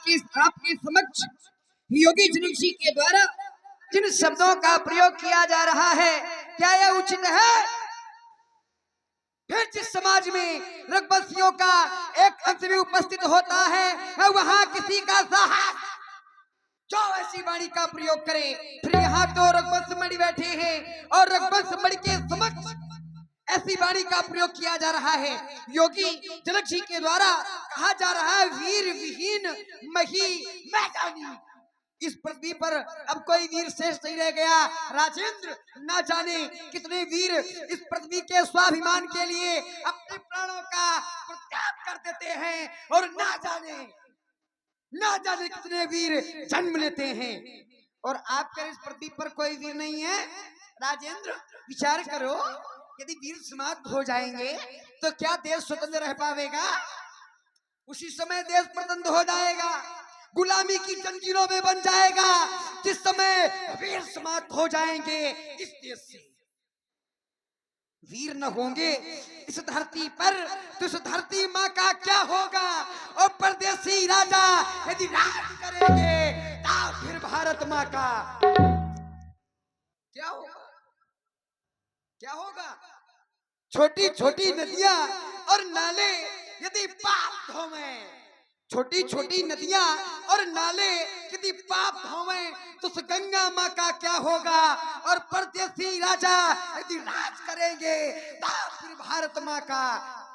आपके समक्ष योगी जनक जी के द्वारा जिन शब्दों का प्रयोग किया जा रहा है, क्या यह उचित है? फिर जिस समाज में रघुवंशियों का एक अंश भी उपस्थित होता है, वहां किसी का साहस जो ऐसी वाणी का प्रयोग करे। फिर यहाँ तो रघुवंश मणि बैठे हैं और रघुवंश मणि के समक्ष ऐसी वाणी का प्रयोग किया जा रहा है। योगी जनक जी के द्वारा कहा जा रहा है, वीर विहीन मही मैदानी। इस पृथ्वी पर अब कोई वीर शेष नहीं रह गया। राजेंद्र, ना जाने कितने वीर इस पृथ्वी के स्वाभिमान के लिए अपने प्राणों का त्याग कर देते हैं, और ना जाने कितने वीर जन्म लेते हैं, और आपके इस पृथ्वी पर कोई वीर नहीं है। राजेंद्र, विचार करो, यदि वीर समाप्त हो जाएंगे तो क्या देश स्वतंत्र रह पाएगा? उसी समय देश प्रतंत्र हो जाएगा, गुलामी की जंजीरों में बन जाएगा। जिस समय वीर समाप्त हो जाएंगे, इस देश से वीर न होंगे इस धरती पर, तो इस धरती माँ का क्या होगा? और परदेसी राजा यदि राज करेंगे तो फिर भारत माँ का क्या होगा? क्या होगा? छोटी छोटी नदियां और नाले यदि पाप धोवें, छोटी छोटी नदियां और नाले यदि पाप धोवें, तो उस गंगा माँ का क्या होगा? और परदेसी राजा यदि राज करेंगे तो फिर भारत माँ का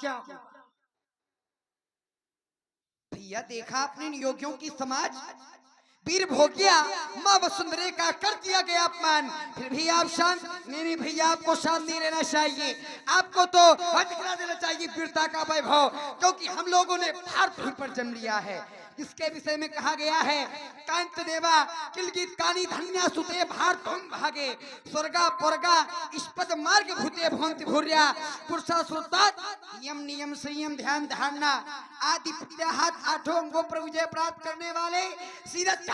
क्या होगा? भैया, देखा आपने नियोगियों की समाज, वीर भोगिया माँ वसुंधरे का कर दिया गया अपमान, फिर भी आप शांत नहीं भैया, आपको शांत नहीं रहना चाहिए, आपको तो अधिकार देना चाहिए वीरता का वैभव, क्योंकि हम लोगों ने भारत भूमि पर जन्म लिया है। इसके विषय में कहा गया है, कांत देवा किलगित कानी धन्या सुते भारत भूमि भागे, स्वर्गा पोरगा इस्पद मार्ग भूते भवंति भूर्या, पुरुषा सुरतात यम नियम संयम ध्यान धारणा आदि हाथ आठों अंगों पर विजय प्राप्त करने वाले सीरत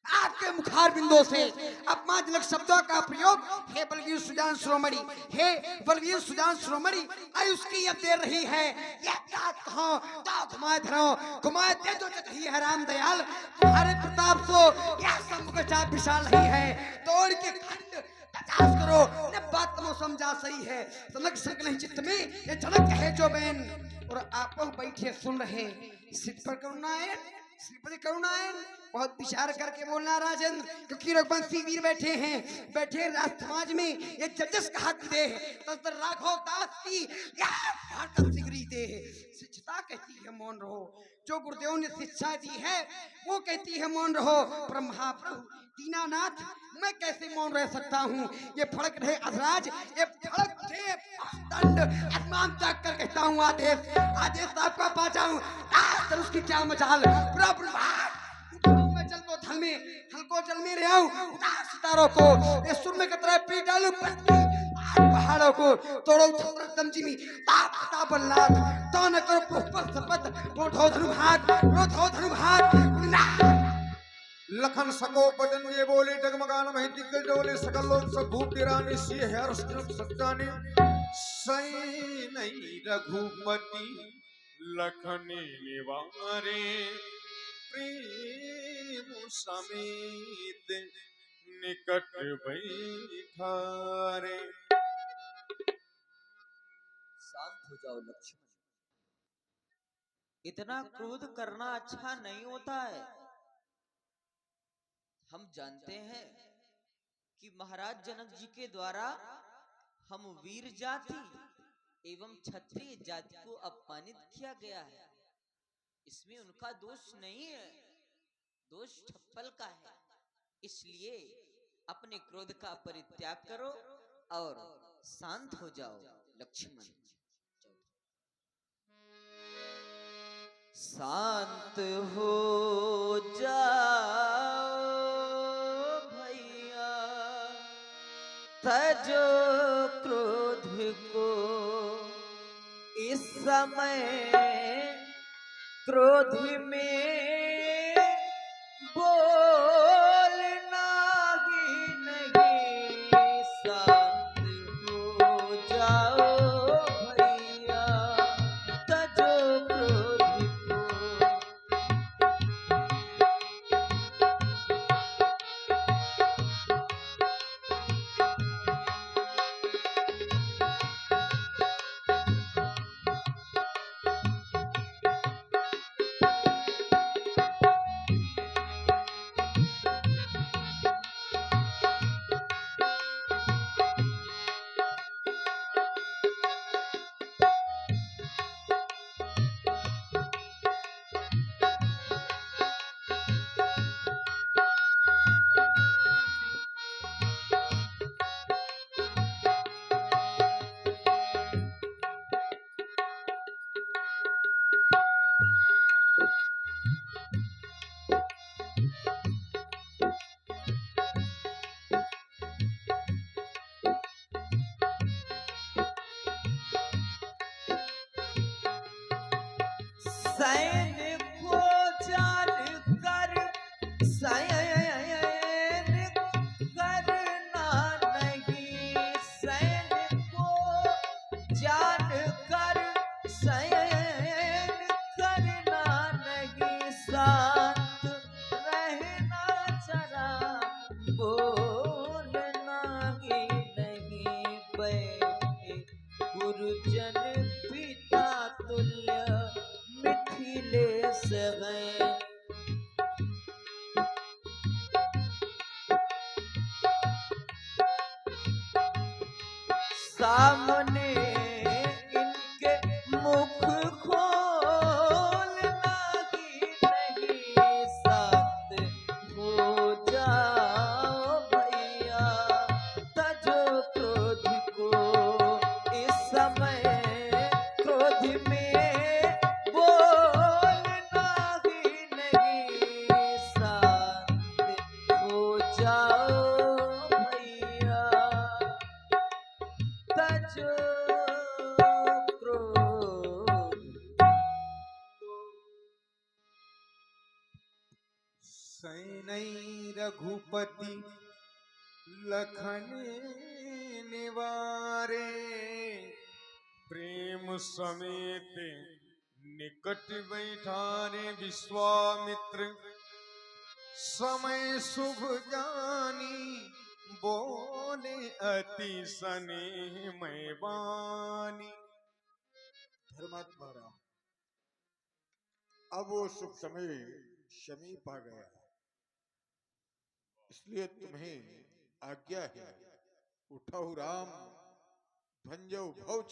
आपके मुखार बिंदों से अपमानजनक शब्दों का प्रयोग, हे बलवीर सुजान शिरोमणि, हे बलवीर सुजान शिरोमणि, आयुष की अब दे रही है, यह क्या कहो तो घुमाए दे दो कही है राम दयाल, तुम्हारे प्रताप को यह सम्मुख चाप विशाल नहीं है, तोड़ के खंड 50 करो ने बात तो समझा सही है, तनक संकल चित्त में ये झलक है जो बैन, और आप बैठे सुन रहे सिद्ध पर करुणाएं, श्रीपति करुणाएं, बहुत विचार करके बोलना राजेंद्र, क्योंकि रघुवंशी वीर बैठे हैं, बैठे राज समाज में ये जजस का हक दे, तब राघव दास की शिक्षता कहती है मौन रहो, जो गुरुदेव ने शिक्षा दी है वो कहती है मौन रहो, पर महाप्रभु दीनानाथ मैं कैसे मौन रह सकता हूँ? ये फड़क रहे अधराज, ये फड़क रहे दंड अपमान त्याग कर कहता हूँ आदेश आपका पाचा हूँ, उसकी क्या मजाल जल में रहा हूँ, सितारों को ये सुर में कतरा पीट डालूं, पहाड़ों को तोड़ो दमजिमी ताप लात तो न करो पुष्प सपत रोधो धनुभात लखन सको बदन ये बोले डगमगान में दिग्गज डोले सकल लोग सब भूप तिराने सी है सच्चाने सही नहीं रघुपति लखनी निवारे प्रेम समेत निकट बैठारे। शांत हो जाओ लक्ष्मण, इतना क्रोध करना अच्छा नहीं होता है। हम जानते हैं कि महाराज जनक जी के द्वारा हम वीर जाति एवं क्षत्रिय जाति को अपमानित किया गया है, इसमें उनका दोष नहीं है, दोष ठप्पल का है। इसलिए अपने क्रोध का परित्याग करो और शांत हो जाओ लक्ष्मण। शांत हो जाओ भैया, तजो क्रोध को, इस समय क्रोध में बोलना ही नहीं, शांत हो जाओ भैया, तजो क्रोध को। शांत रहना जरा, बोलना ही नहीं बैठे गुरुजन पिता तुल्य मिथिलेश हैं। सामने इनके मुख खोलना ही नहीं, साथ हो जाओ भैया तजो क्रोध को, इस समय क्रोध में बोलना ही नहीं, साथ हो जाओ भैया तजो क्रोध। सैनई रघुपति लखन निवारे, प्रेम समेत निकट बैठाने विश्वामित्र, समय शुभ जानी बोले अति स्नेहमय वाणी। धर्मात्मा राम, अब वो शुभ समय समीप आ गया, इसलिए तुम्हें आज्ञा है, उठो राम, भंजो भव